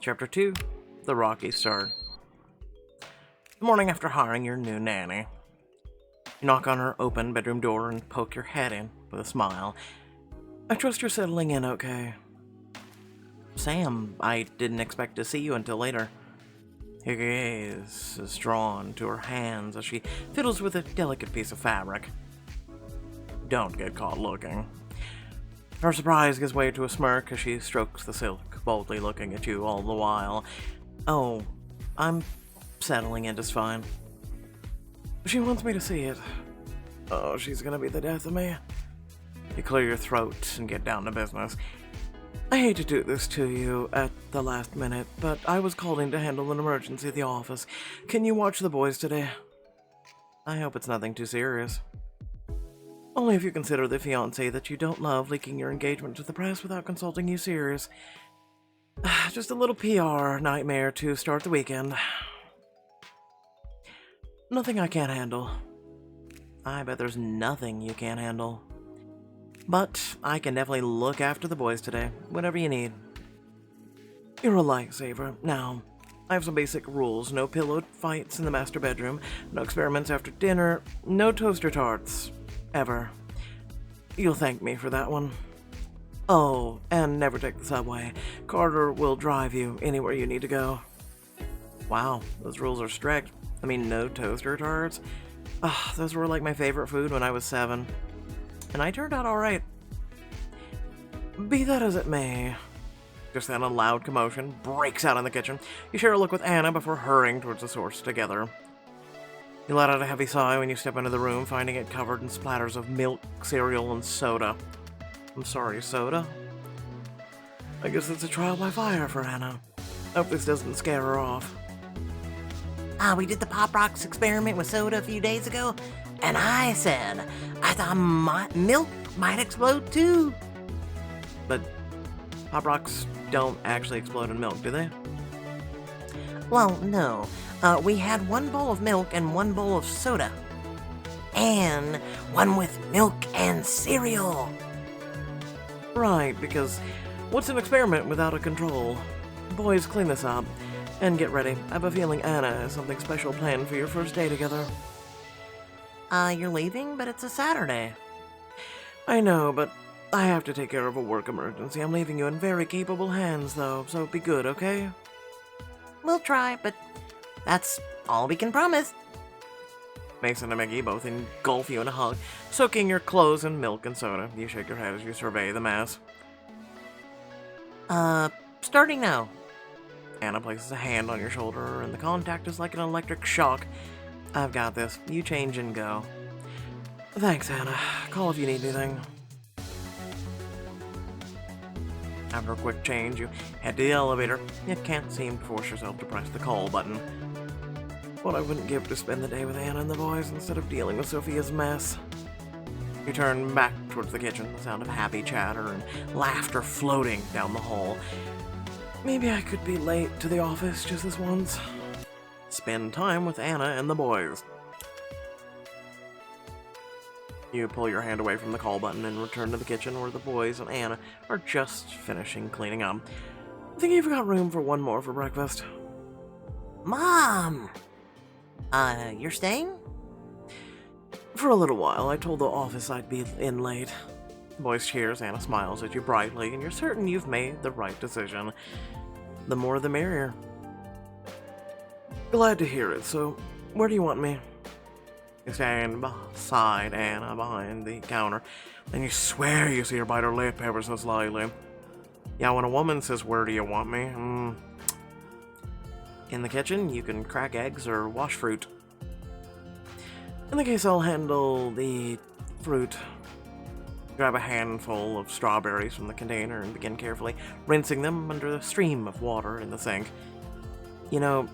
Chapter 2, The Rocky Start. The morning after hiring your new nanny. You knock on her open bedroom door and poke your head in with a smile. I trust you're settling in okay. Sam, I didn't expect to see you until later. Your gaze is drawn to her hands as she fiddles with a delicate piece of fabric. Don't get caught looking. Her surprise gives way to a smirk as she strokes the silk, boldly looking at you all the while. Oh, I'm settling in just fine. She wants me to see it. Oh, she's gonna be the death of me. You clear your throat and get down to business. I hate to do this to you at the last minute, but I was called in to handle an emergency at the office. Can you watch the boys today? I hope it's nothing too serious. Only if you consider the fiancé that you don't love leaking your engagement to the press without consulting you serious. Just a little PR nightmare to start the weekend. Nothing I can't handle. I bet there's nothing you can't handle. But I can definitely look after the boys today, whatever you need. You're a lifesaver. Now, I have some basic rules. No pillow fights in the master bedroom, no experiments after dinner, no toaster tarts. Ever. You'll thank me for that one. Oh, and never take the subway. Carter will drive you anywhere you need to go. Wow, those rules are strict. I mean, no toaster tarts. Those were like my favorite food when I was 7. And I turned out alright. Be that as it may. Just then a loud commotion breaks out in the kitchen. You share a look with Anna before hurrying towards the source together. You let out a heavy sigh when you step into the room, finding it covered in splatters of milk, cereal, and soda. I'm sorry, soda? I guess it's a trial by fire for Anna. Hope this doesn't scare her off. We did the Pop Rocks experiment with soda a few days ago, and I said I thought my milk might explode too. But Pop Rocks don't actually explode in milk, do they? Well, no. We had one bowl of milk and one bowl of soda. And one with milk and cereal. Right, because what's an experiment without a control? Boys, clean this up. And get ready. I have a feeling Anna has something special planned for your first day together. You're leaving, but it's a Saturday. I know, but I have to take care of a work emergency. I'm leaving you in very capable hands, though, so be good, okay? We'll try, but that's all we can promise. Mason and Mickey both engulf you in a hug, soaking your clothes in milk and soda. You shake your head as you survey the mess. Starting now. Anna places a hand on your shoulder, and the contact is like an electric shock. I've got this. You change and go. Thanks, Anna. Call if you need anything. After a quick change, you head to the elevator. You can't seem to force yourself to press the call button. What I wouldn't give to spend the day with Anna and the boys instead of dealing with Sophia's mess. You turn back towards the kitchen, the sound of happy chatter and laughter floating down the hall. Maybe I could be late to the office just this once. Spend time with Anna and the boys. You pull your hand away from the call button and return to the kitchen where the boys and Anna are just finishing cleaning up. I think you've got room for one more for breakfast. Mom! You're staying? For a little while. I told the office I'd be in late. The boys cheers, Anna smiles at you brightly, and you're certain you've made the right decision. The more the merrier. Glad to hear it, so where do you want me? You stand beside Anna behind the counter, and you swear you see her bite her lip ever so slightly. Yeah, when a woman says, "Where do you want me?" In the kitchen, you can crack eggs or wash fruit. In the case, I'll handle the fruit. Grab a handful of strawberries from the container and begin carefully rinsing them under the stream of water in the sink. You know,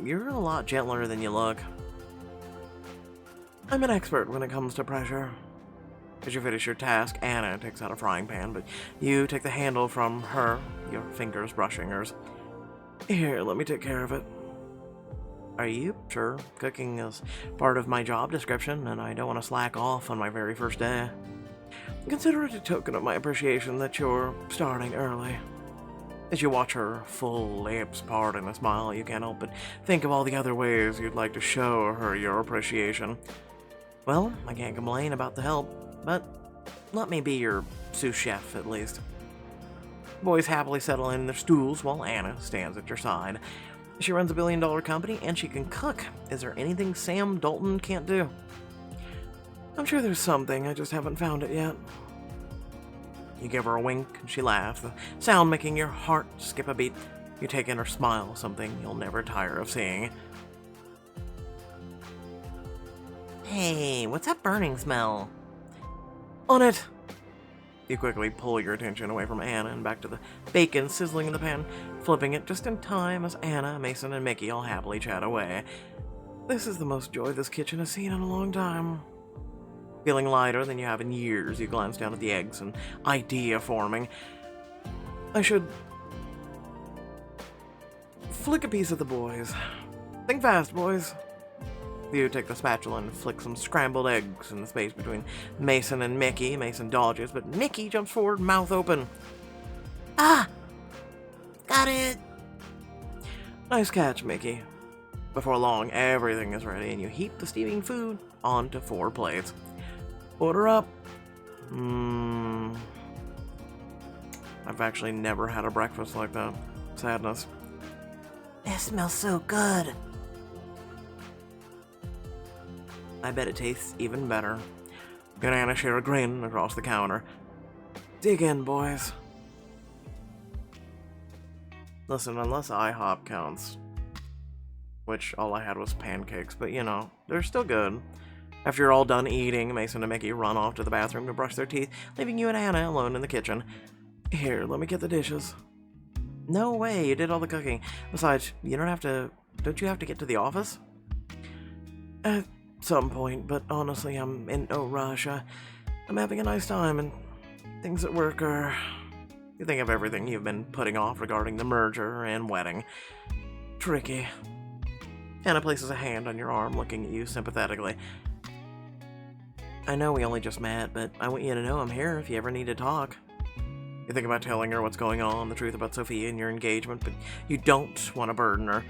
you're a lot gentler than you look. I'm an expert when it comes to pressure. As you finish your task, Anna takes out a frying pan, but you take the handle from her, your fingers brushing hers. Here, let me take care of it. Are you sure? Cooking is part of my job description, and I don't want to slack off on my very first day. Consider it a token of my appreciation that you're starting early. As you watch her full lips part in a smile, you can't help but think of all the other ways you'd like to show her your appreciation. Well, I can't complain about the help, but let me be your sous chef at least. Boys happily settle in their stools while Anna stands at your side. She runs a billion-dollar company and she can cook. Is there anything Sam Dalton can't do? I'm sure there's something, I just haven't found it yet. You give her a wink and she laughs, the sound making your heart skip a beat. You take in her smile, something you'll never tire of seeing. Hey, what's that burning smell? On it! You quickly pull your attention away from Anna and back to the bacon sizzling in the pan, flipping it just in time as Anna, Mason, and Mickey all happily chat away. This is the most joy this kitchen has seen in a long time. Feeling lighter than you have in years, you glance down at the eggs, an idea forming. I should flick a piece of the boys. Think fast, boys. You take the spatula and flick some scrambled eggs in the space between Mason and Mickey. Mason dodges, but Mickey jumps forward, mouth open. Ah! Got it! Nice catch, Mickey. Before long, everything is ready, and you heap the steaming food onto 4 plates. Order up. I've actually never had a breakfast like that. Sadness. It smells so good. I bet it tastes even better. You and Anna share a grin across the counter. Dig in, boys. Listen, unless IHOP counts, which all I had was pancakes, but you know, they're still good. After you're all done eating, Mason and Mickey run off to the bathroom to brush their teeth, leaving you and Anna alone in the kitchen. Here, let me get the dishes. No way, you did all the cooking. Besides, don't you have to get to the office? At some point, but honestly, I'm in no rush. I'm having a nice time, and things at work are... You think of everything you've been putting off regarding the merger and wedding. Tricky. Anna places a hand on your arm, looking at you sympathetically. I know we only just met, but I want you to know I'm here if you ever need to talk. You think about telling her what's going on, the truth about Sophia and your engagement, but you don't want to burden her.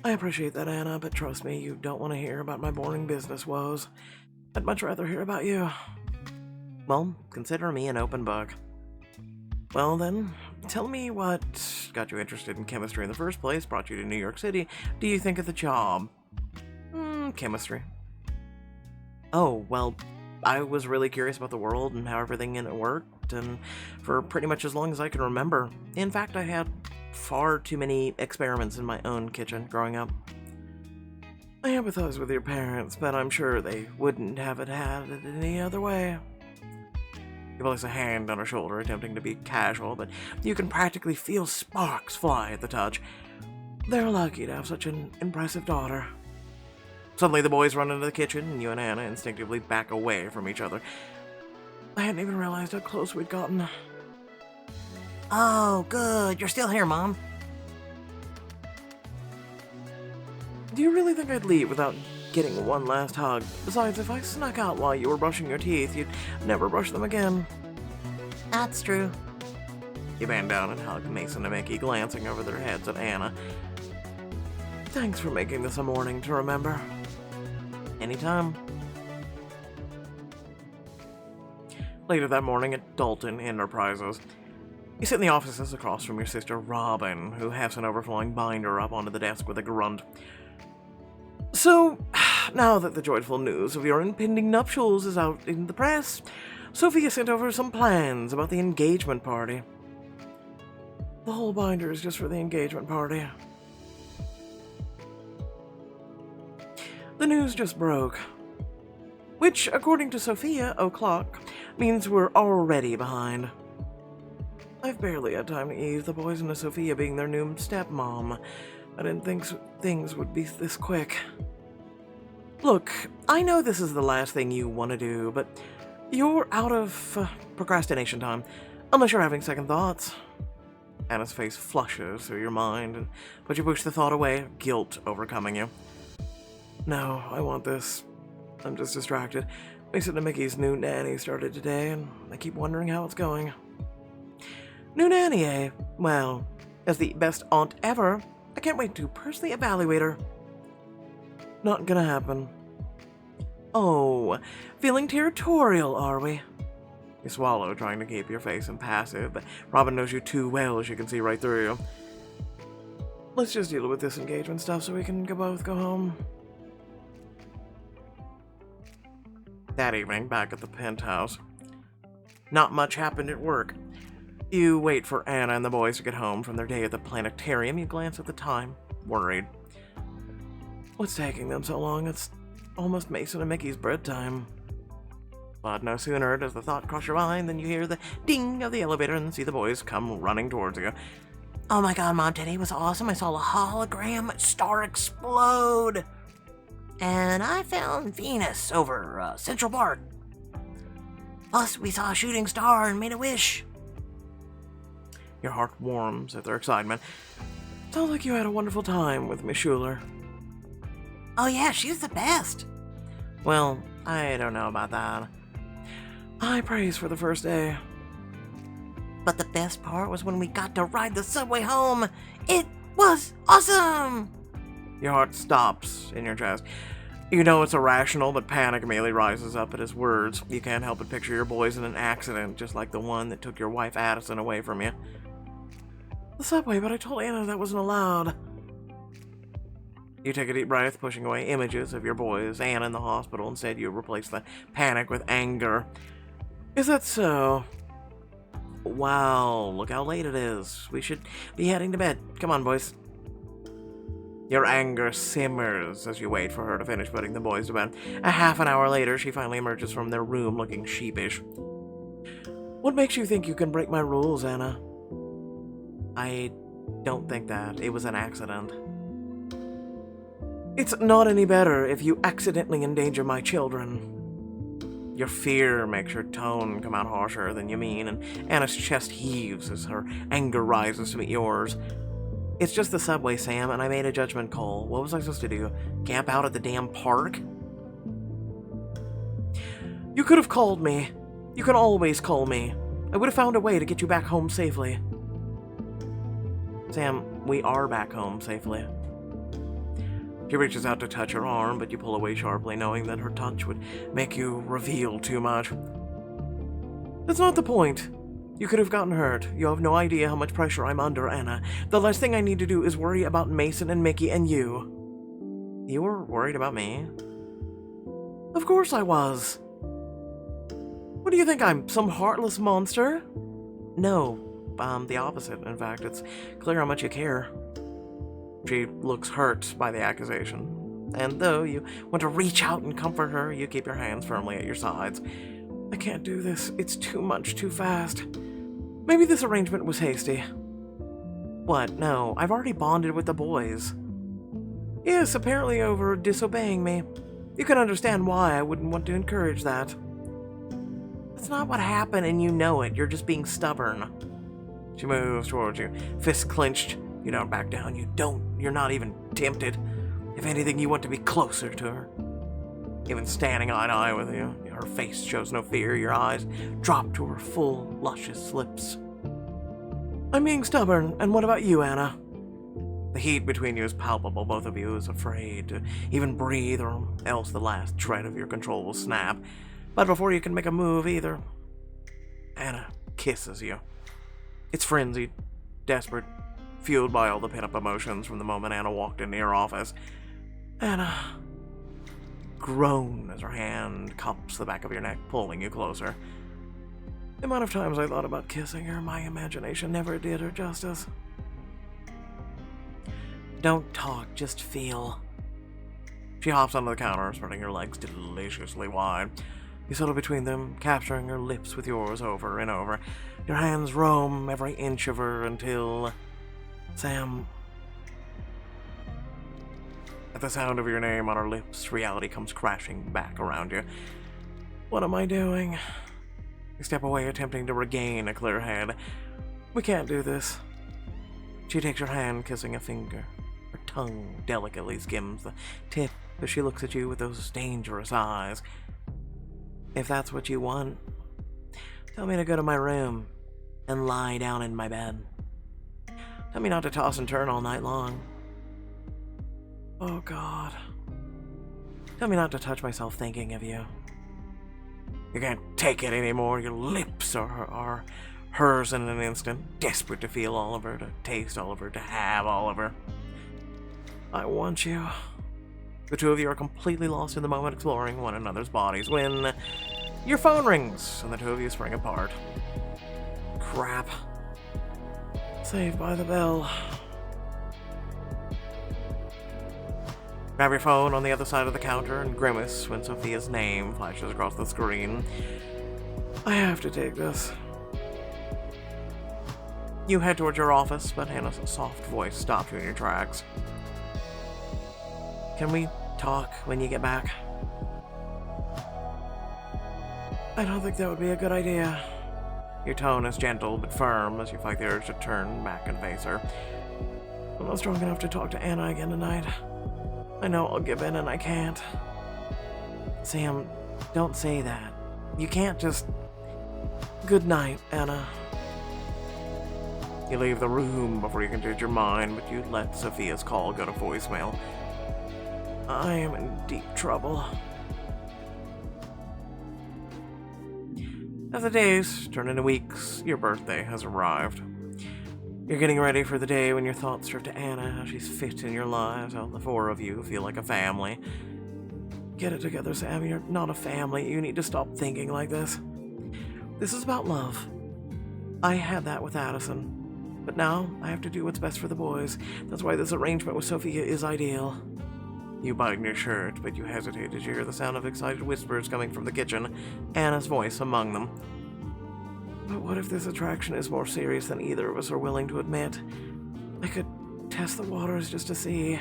I appreciate that, Anna, but trust me, you don't want to hear about my boring business woes. I'd much rather hear about you. Well, consider me an open book. Well then, tell me what got you interested in chemistry in the first place, brought you to New York City. Do you think of the job? Chemistry. Oh, well, I was really curious about the world and how everything in it worked, and for pretty much as long as I can remember. In fact, I had far too many experiments in my own kitchen growing up. I empathize with your parents, but I'm sure they wouldn't have it had it any other way. You place a hand on her shoulder, attempting to be casual, but you can practically feel sparks fly at the touch. They're lucky to have such an impressive daughter. Suddenly the boys run into the kitchen, and you and Anna instinctively back away from each other. I hadn't even realized how close we'd gotten. Oh, good. You're still here, Mom. Do you really think I'd leave without getting one last hug? Besides, if I snuck out while you were brushing your teeth, you'd never brush them again. That's true. You bend down and hug Mason and Mickey, glancing over their heads at Anna. Thanks for making this a morning to remember. Anytime. Later that morning at Dalton Enterprises, you sit in the offices across from your sister Robin, who hefts an overflowing binder up onto the desk with a grunt. So, now that the joyful news of your impending nuptials is out in the press, Sophia sent over some plans about the engagement party. The whole binder is just for the engagement party. The news just broke. Which, according to Sophia o'clock, means we're already behind. I've barely had time to ease the boys into Sophia being their new stepmom. I didn't think things would be this quick. Look, I know this is the last thing you want to do, but you're out of procrastination time, unless you're having second thoughts. Anna's face flushes through your mind, but you push the thought away, guilt overcoming you. No, I want this. I'm just distracted. Mason and Mickey's new nanny started today, and I keep wondering how it's going. New nanny, eh? Well, as the best aunt ever, I can't wait to personally evaluate her. Not gonna happen. Oh, feeling territorial, are we? You swallow, trying to keep your face impassive, but Robin knows you too well, she can see right through you. Let's just deal with this engagement stuff so we can both go home. That evening, back at the penthouse. Not much happened at work. You wait for Anna and the boys to get home from their day at the planetarium. You glance at the time, worried. What's taking them so long? It's almost Mason and Mickey's bedtime. But no sooner does the thought cross your mind than you hear the ding of the elevator and see the boys come running towards you. Oh my god, Mom, today was awesome. I saw a hologram star explode. And I found Venus over Central Park. Plus, we saw a shooting star and made a wish. Your heart warms at their excitement. Sounds like you had a wonderful time with Miss Schuler. Oh yeah, she's the best. Well, I don't know about that. High praise for the first day. But the best part was when we got to ride the subway home. It was awesome! Your heart stops in your chest. You know it's irrational, but panic immediately rises up at his words. You can't help but picture your boys in an accident, just like the one that took your wife Addison away from you. The subway, but I told Anna that wasn't allowed. You take a deep breath, pushing away images of your boys, Anna in the hospital. Instead, you replace the panic with anger. Is that so? Wow, look how late it is. We should be heading to bed. Come on, boys. Your anger simmers as you wait for her to finish putting the boys to bed. A half an hour later, she finally emerges from their room looking sheepish. What makes you think you can break my rules, Anna? I don't think that. It was an accident. It's not any better if you accidentally endanger my children. Your fear makes your tone come out harsher than you mean, and Anna's chest heaves as her anger rises to meet yours. It's just the subway, Sam, and I made a judgment call. What was I supposed to do? Camp out at the damn park? You could have called me. You can always call me. I would have found a way to get you back home safely. Sam, we are back home safely. She reaches out to touch her arm, but you pull away sharply, knowing that her touch would make you reveal too much. That's not the point. You could have gotten hurt. You have no idea how much pressure I'm under, Anna. The last thing I need to do is worry about Mason and Mickey and you. You were worried about me? Of course I was. What do you think, I'm some heartless monster? No, the opposite. In fact, it's clear how much you care. She looks hurt by the accusation, and though you want to reach out and comfort her, you keep your hands firmly at your sides. I can't do this. It's too much, too fast. Maybe this arrangement was hasty. What? No, I've already bonded with the boys. Yes, apparently over disobeying me. You can understand why I wouldn't want to encourage that. That's not what happened, and you know it. You're just being stubborn. She moves towards you, fists clenched. You don't back down. You're not even tempted. If anything, you want to be closer to her. Even standing eye to eye with you, her face shows no fear. Your eyes drop to her full, luscious lips. I'm being stubborn, and what about you, Anna? The heat between you is palpable. Both of you is afraid to even breathe, or else the last shred of your control will snap. But before you can make a move either, Anna kisses you. It's frenzied, desperate, fueled by all the pent-up emotions from the moment Anna walked into your office. Anna groan as her hand cups the back of your neck, pulling you closer. The amount of times I thought about kissing her, my imagination never did her justice. Don't talk, just feel. She hops onto the counter, spreading her legs deliciously wide. You settle between them, capturing her lips with yours over and over. Your hands roam every inch of her until... Sam. At the sound of your name on her lips, reality comes crashing back around you. What am I doing? You step away, attempting to regain a clear head. We can't do this. She takes your hand, kissing a finger. Her tongue delicately skims the tip as she looks at you with those dangerous eyes. If that's what you want, tell me to go to my room and lie down in my bed. Tell me not to toss and turn all night long. Oh, God. Tell me not to touch myself thinking of you. You can't take it anymore. Your lips are hers in an instant, desperate to feel all of her, to taste all of her, to have all of her. I want you. The two of you are completely lost in the moment, exploring one another's bodies, when your phone rings and the two of you spring apart. Crap. Saved by the bell. Grab your phone on the other side of the counter and grimace when Sophia's name flashes across the screen. I have to take this. You head towards your office, but Hannah's soft voice stops you in your tracks. Can we talk when you get back? I don't think that would be a good idea. Your tone is gentle but firm as you fight the urge to turn back and face her. I'm not strong enough to talk to Anna again tonight. I know I'll give in and I can't. Sam, don't say that. You can't just... Good night, Anna. You leave the room before you can change your mind, but you let Sophia's call go to voicemail. I am in deep trouble. As the days turn into weeks, your birthday has arrived. You're getting ready for the day when your thoughts drift to Anna, how she's fit in your lives, how the four of you feel like a family. Get it together, Sam. You're not a family. You need to stop thinking like this. This is about love. I had that with Addison, but now I have to do what's best for the boys. That's why this arrangement with Sophia is ideal. You button your shirt, but you hesitate as you hear the sound of excited whispers coming from the kitchen, Anna's voice among them. But what if this attraction is more serious than either of us are willing to admit? I could test the waters just to see.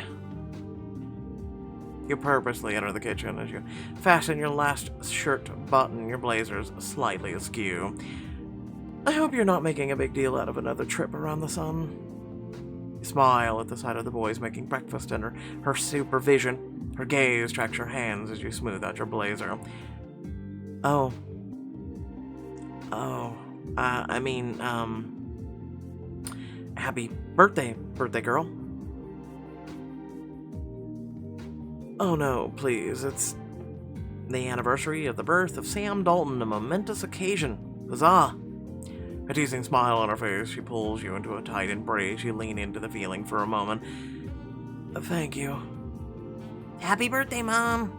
You purposely enter the kitchen as you fasten your last shirt button, your blazers slightly askew. I hope you're not making a big deal out of another trip around the sun. You smile at the sight of the boys making breakfast under her supervision. Her gaze tracks your hands as you smooth out your blazer. Happy birthday, birthday girl. Oh no, please, it's the anniversary of the birth of Sam Dalton, a momentous occasion. Huzzah! A teasing smile on her face, she pulls you into a tight embrace. You lean into the feeling for a moment. Thank you. Happy birthday, Mom.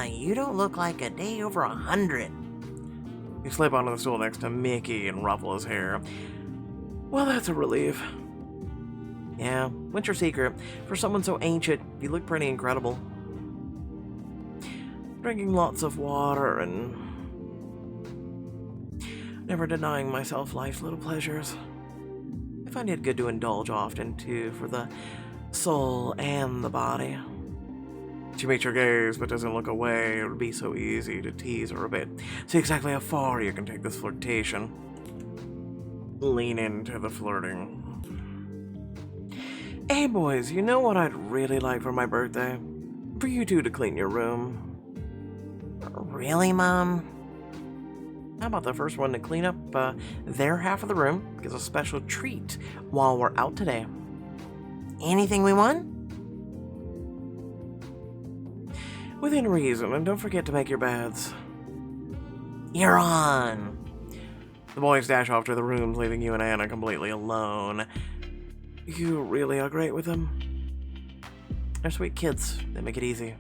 You don't look like a day over 100. You slip onto the stool next to Mickey and ruffle his hair. Well, that's a relief. Yeah, what's your secret? For someone so ancient, you look pretty incredible. Drinking lots of water and never denying myself life's little pleasures. I find it good to indulge often, too, for the soul and the body. She meets your gaze, but doesn't look away. It would be so easy to tease her a bit. See exactly how far you can take this flirtation. Lean into the flirting. Hey, boys, you know what I'd really like for my birthday? For you two to clean your room. Really, Mom? How about the first one to clean up their half of the room gets a special treat while we're out today? Anything we want? Within reason, and don't forget to make your beds. You're on. The boys dash off to the rooms, leaving you and Anna completely alone. You really are great with them. They're sweet kids. They make it easy.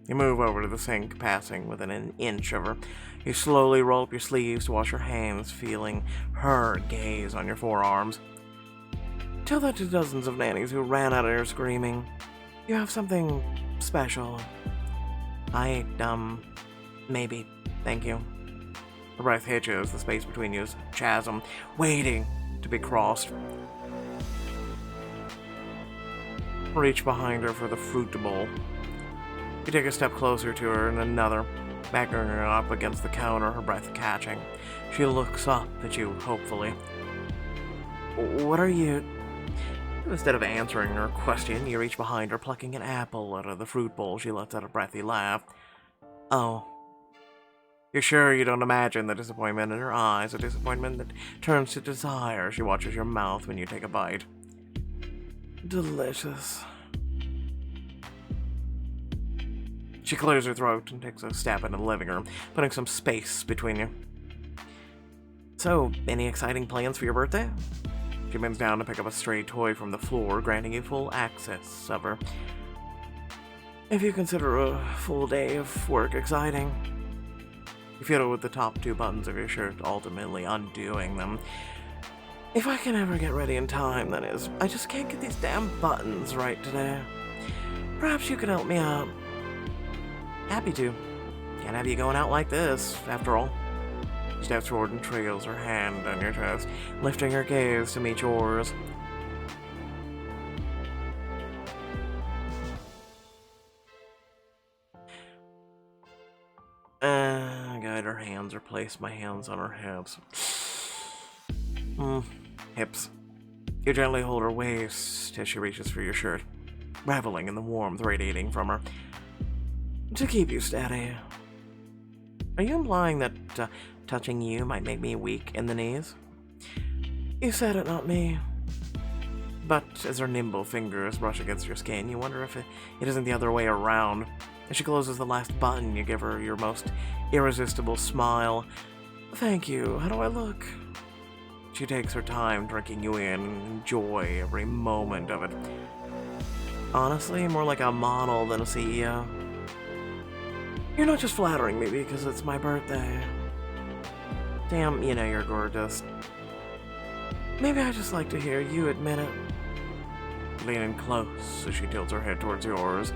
You move over to the sink, passing within an inch of her. You slowly roll up your sleeves to wash your hands, feeling her gaze on your forearms. Tell that to dozens of nannies who ran out of here screaming. You have something special. Maybe. Thank you. Her breath hitches, the space between you is chasm, waiting to be crossed. Reach behind her for the fruit bowl. You take a step closer to her and another, backing her up against the counter, her breath catching. She looks up at you hopefully. What are you... Instead of answering her question, you reach behind her, plucking an apple out of the fruit bowl. She lets out a breathy laugh. Oh, You're sure you don't imagine the disappointment in her eyes, a disappointment that turns to desire as she watches your mouth when you take a bite. Delicious. She clears her throat and takes a step into the living room, putting some space between you. So, any exciting plans for your birthday? She bends down to pick up a stray toy from the floor, granting you full access of her. If you consider a full day of work exciting. You fiddle with the top 2 buttons of your shirt, ultimately undoing them. If I can ever get ready in time, that is. I just can't get these damn buttons right today. Perhaps you could help me out. Happy to. Can't have you going out like this, after all. She steps forward and trails her hand on your chest, lifting her gaze to meet yours. I guide her hands or place my hands on her hips. Hips. You gently hold her waist as she reaches for your shirt, reveling in the warmth radiating from her. To keep you steady. Are you implying that touching you might make me weak in the knees? You said it, not me. But as her nimble fingers brush against your skin, you wonder if it isn't the other way around. As she closes the last button, you give her your most irresistible smile. Thank you. How do I look? She takes her time drinking you in and enjoy every moment of it. Honestly, more like a model than a CEO. You're not just flattering me because it's my birthday. Damn, you know you're gorgeous. Maybe I just like to hear you admit it. Leaning close as she tilts her head towards yours.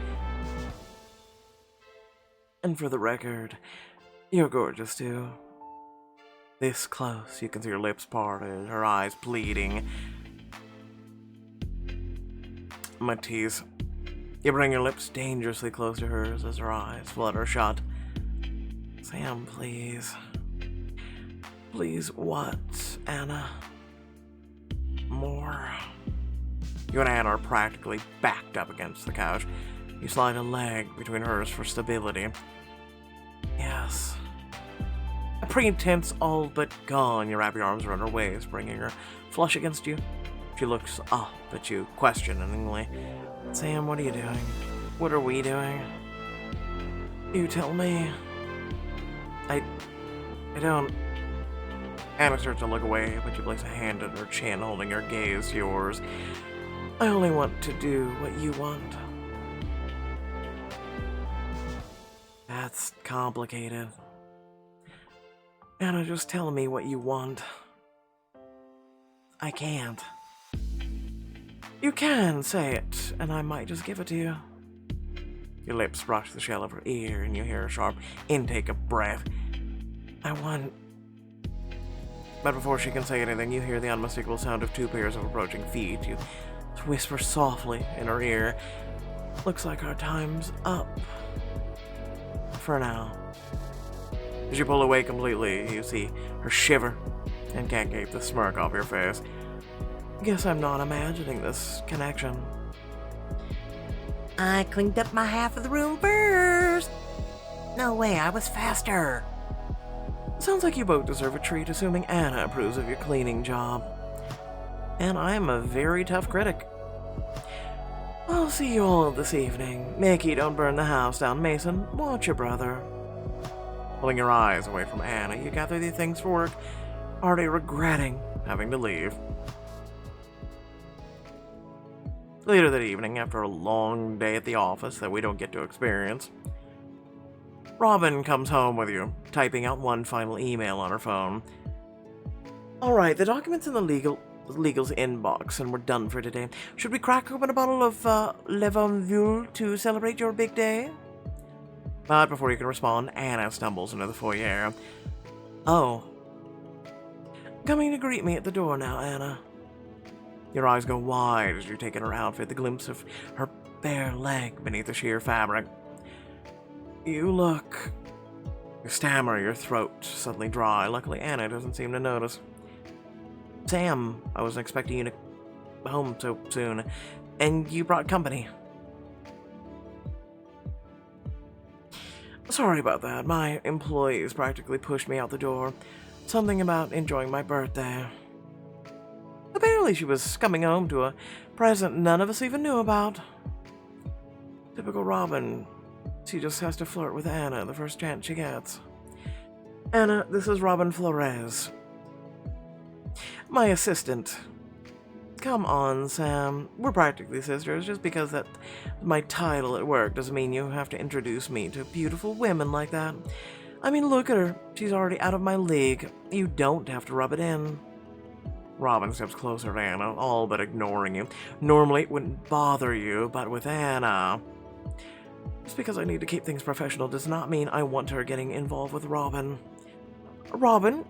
And for the record, you're gorgeous too. This close, you can see her lips parted, her eyes pleading. My tease. You bring your lips dangerously close to hers as her eyes flutter shut. Sam, please. Please what, Anna? More. You and Anna are practically backed up against the couch. You slide a leg between hers for stability. Yes. A pretense all but gone, you wrap your arms around her waist, bringing her flush against you. She looks up at you questioningly. Sam, what are you doing? What are we doing? You tell me. I don't. Anna starts to look away, but you place a hand on her chin, holding her gaze to yours. I only want to do what you want. That's complicated. Anna, just tell me what you want. I can't. You can say it, and I might just give it to you. Your lips brush the shell of her ear, and you hear a sharp intake of breath. I want... But before she can say anything, you hear the unmistakable sound of 2 pairs of approaching feet. You whisper softly in her ear. Looks like our time's up. For now. As you pull away completely, you see her shiver and can't keep the smirk off your face. Guess I'm not imagining this connection. I cleaned up my half of the room first. No way, I was faster. Sounds like you both deserve a treat, assuming Anna approves of your cleaning job. And I'm a very tough critic. I'll see you all this evening. Mickey, don't burn the house down. Mason, watch your brother. Pulling your eyes away from Anna, you gather the things for work, already regretting having to leave. Later that evening, after a long day at the office that we don't get to experience, Robin comes home with you, typing out one final email on her phone. Alright, the document's in the legal's inbox, and we're done for today. Should we crack open a bottle of Le Bon Vue to celebrate your big day? But before you can respond, Anna stumbles into the foyer. Oh. Coming to greet me at the door now, Anna. Your eyes go wide as you take in her outfit, the glimpse of her bare leg beneath the sheer fabric. You look... You stammer, your throat suddenly dry. Luckily, Anna doesn't seem to notice. Sam, I wasn't expecting you to home so soon, and you brought company. Sorry about that. My employees practically pushed me out the door. Something about enjoying my birthday. Apparently she was coming home to a present none of us even knew about. Typical Robin. She just has to flirt with Anna the first chance she gets. Anna, this is Robin Flores. My assistant. Come on, Sam. We're practically sisters. Just because that's my title at work doesn't mean you have to introduce me to beautiful women like that. I mean, look at her. She's already out of my league. You don't have to rub it in. Robin steps closer to Anna, all but ignoring you. Normally it wouldn't bother you, but with Anna... Just because I need to keep things professional does not mean I want her getting involved with Robin. Robin,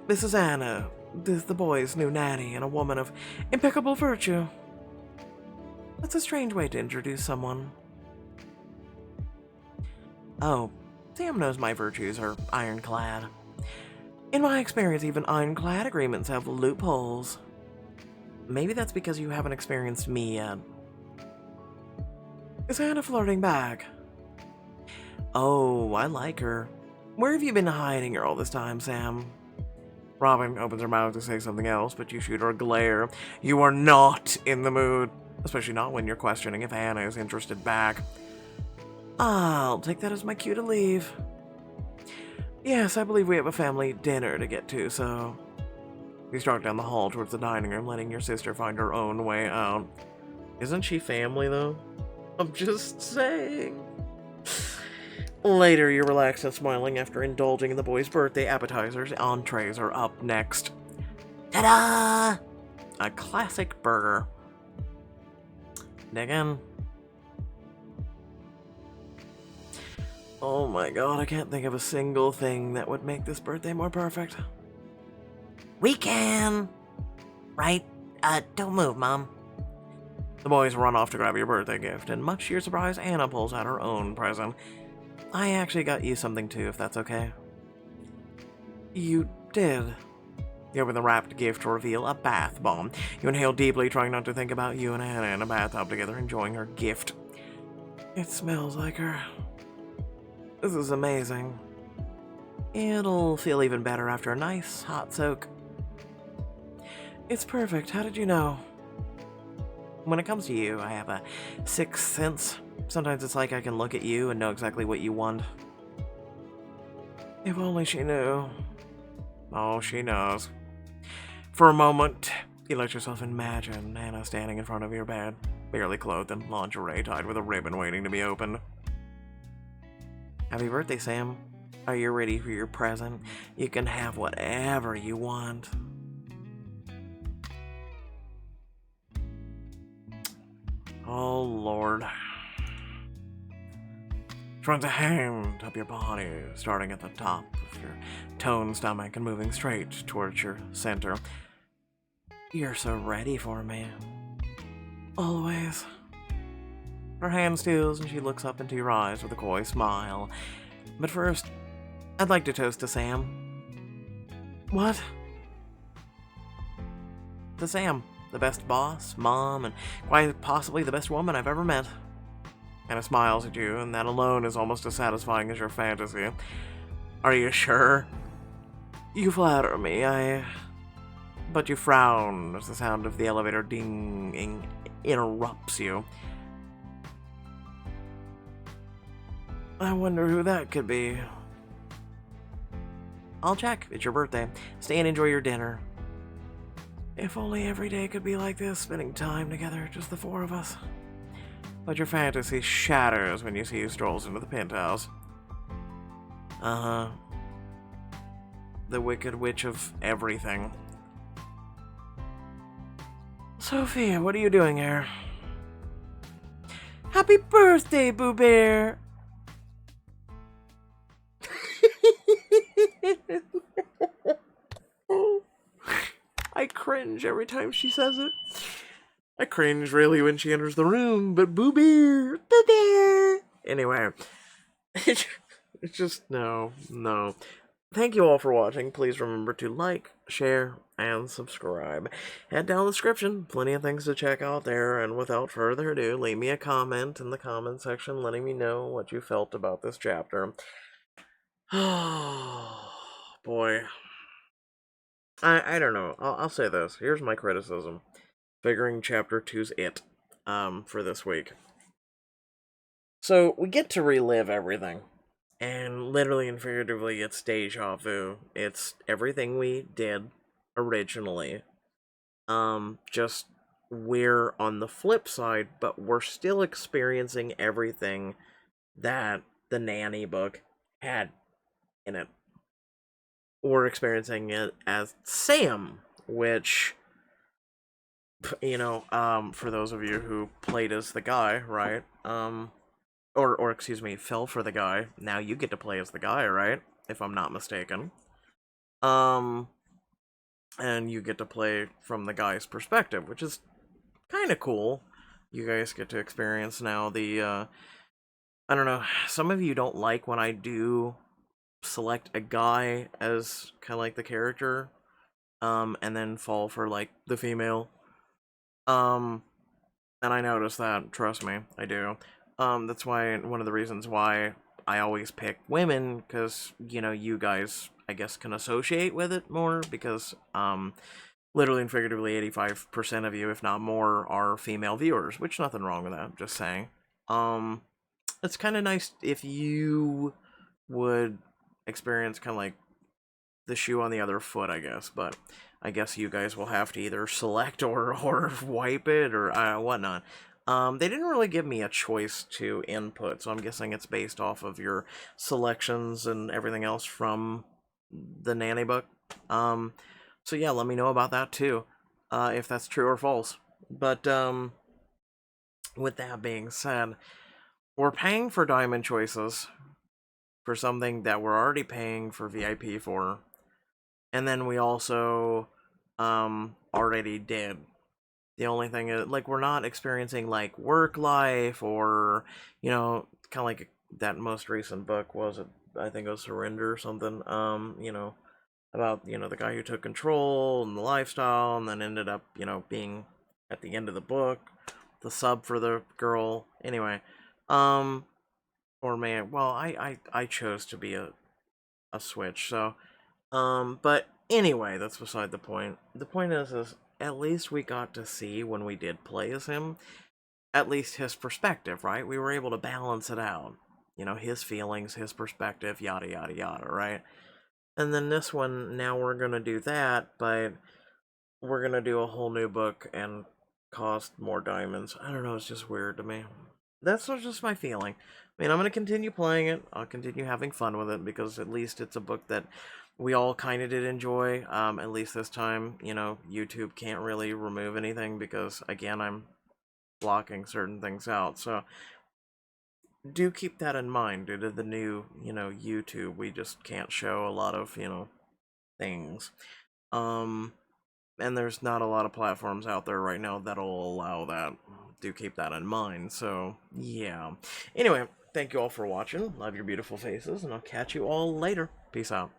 this is Anna. This is the boy's new nanny and a woman of impeccable virtue. That's a strange way to introduce someone. Oh, Sam knows my virtues are ironclad. In my experience, even ironclad agreements have loopholes. Maybe that's because you haven't experienced me yet. Is Anna flirting back? Oh, I like her. Where have you been hiding her all this time, Sam? Robin opens her mouth to say something else, but you shoot her a glare. You are not in the mood, especially not when you're questioning if Anna is interested back. I'll take that as my cue to leave. Yes, I believe we have a family dinner to get to, so... You start down the hall towards the dining room, letting your sister find her own way out. Isn't she family, though? I'm just saying. Later, you're relaxed and smiling after indulging in the boys' birthday appetizers. Entrees are up next. Ta-da! A classic burger. Dig in. Oh my god, I can't think of a single thing that would make this birthday more perfect. We can. Right? Don't move, Mom. The boys run off to grab your birthday gift, and much to your surprise, Anna pulls out her own present. I actually got you something too, if that's okay. You did. You open the wrapped gift to reveal a bath bomb. You inhale deeply, trying not to think about you and Anna in a bathtub together, enjoying her gift. It smells like her. This is amazing. It'll feel even better after a nice hot soak. It's perfect. How did you know? When it comes to you, I have a sixth sense. Sometimes it's like I can look at you and know exactly what you want. If only she knew. Oh, she knows. For a moment, you let yourself imagine Anna standing in front of your bed, barely clothed in lingerie tied with a ribbon waiting to be opened. Happy birthday, Sam. Are you ready for your present? You can have whatever you want. Oh, Lord. Runs a hand up your body, starting at the top of your toned stomach and moving straight towards your center. You're so ready for me. Always. Her hand steals and she looks up into your eyes with a coy smile. But first, I'd like to toast to Sam. What? To Sam, the best boss, mom, and quite possibly the best woman I've ever met. Anna smiles at you, and that alone is almost as satisfying as your fantasy. Are you sure? You flatter me, But you frown as the sound of the elevator dinging interrupts you. I wonder who that could be. I'll check. It's your birthday. Stay and enjoy your dinner. If only every day could be like this, spending time together, just the four of us. But your fantasy shatters when you see who strolls into the penthouse. Uh-huh. The Wicked Witch of everything. Sophia, what are you doing here? Happy birthday, Boo Bear! I cringe every time she says it. I cringe really when she enters the room, but Boo Bear, Boo Bear. Anyway, it's just, no. Thank you all for watching. Please remember to like, share, and subscribe. Head down the description. Plenty of things to check out there. And without further ado, leave me a comment in the comment section letting me know what you felt about this chapter. Oh, boy. I don't know. I'll say this. Here's my criticism. Figuring Chapter Two's it, for this week. So, we get to relive everything. And literally and figuratively, it's deja vu. It's everything we did originally. Just we're on the flip side, but we're still experiencing everything that the Nanny book had in it. We're experiencing it as Sam, which, for those of you who played as the guy, right? Or excuse me, fell for the guy. Now you get to play as the guy, right? If I'm not mistaken. Um, and you get to play from the guy's perspective, which is kind of cool. You guys get to experience now I don't know, some of you don't like when I do select a guy as kind of like the character, and then fall for, like, the female. Um, and I notice that, trust me, I do. That's why, one of the reasons why I always pick women, because, you guys, I guess, can associate with it more, because, literally and figuratively 85% of you, if not more, are female viewers, which nothing wrong with that, just saying. It's kind of nice if you would experience kind of like the shoe on the other foot, I guess, but I guess you guys will have to either select or wipe it or whatnot. They didn't really give me a choice to input, so I'm guessing it's based off of your selections and everything else from the Nanny book. So yeah, let me know about that too, if that's true or false. But with that being said, we're paying for diamond choices for something that we're already paying for VIP for, and then we also already did. The only thing is, like, we're not experiencing like work life or, kind of like that most recent book, was it, I think it was Surrender or something, about, the guy who took control and the lifestyle and then ended up, being at the end of the book the sub for the girl. Anyway, um or man, well, I chose to be a switch, so but anyway, that's beside the point. The point is at least we got to see, when we did play as him, at least his perspective, right? We were able to balance it out. His feelings, his perspective, yada yada yada, right? And then this one, now we're gonna do that, but we're gonna do a whole new book and cost more diamonds. I don't know, it's just weird to me. That's just my feeling. I mean, I'm gonna continue playing it. I'll continue having fun with it, because at least it's a book that we all kind of did enjoy. At least this time, YouTube can't really remove anything, because, again, I'm blocking certain things out. So do keep that in mind. Due to the new, YouTube, we just can't show a lot of, things. Um, and there's not a lot of platforms out there right now that'll allow that. Do keep that in mind. So, yeah. Anyway, thank you all for watching. Love your beautiful faces, and I'll catch you all later. Peace out.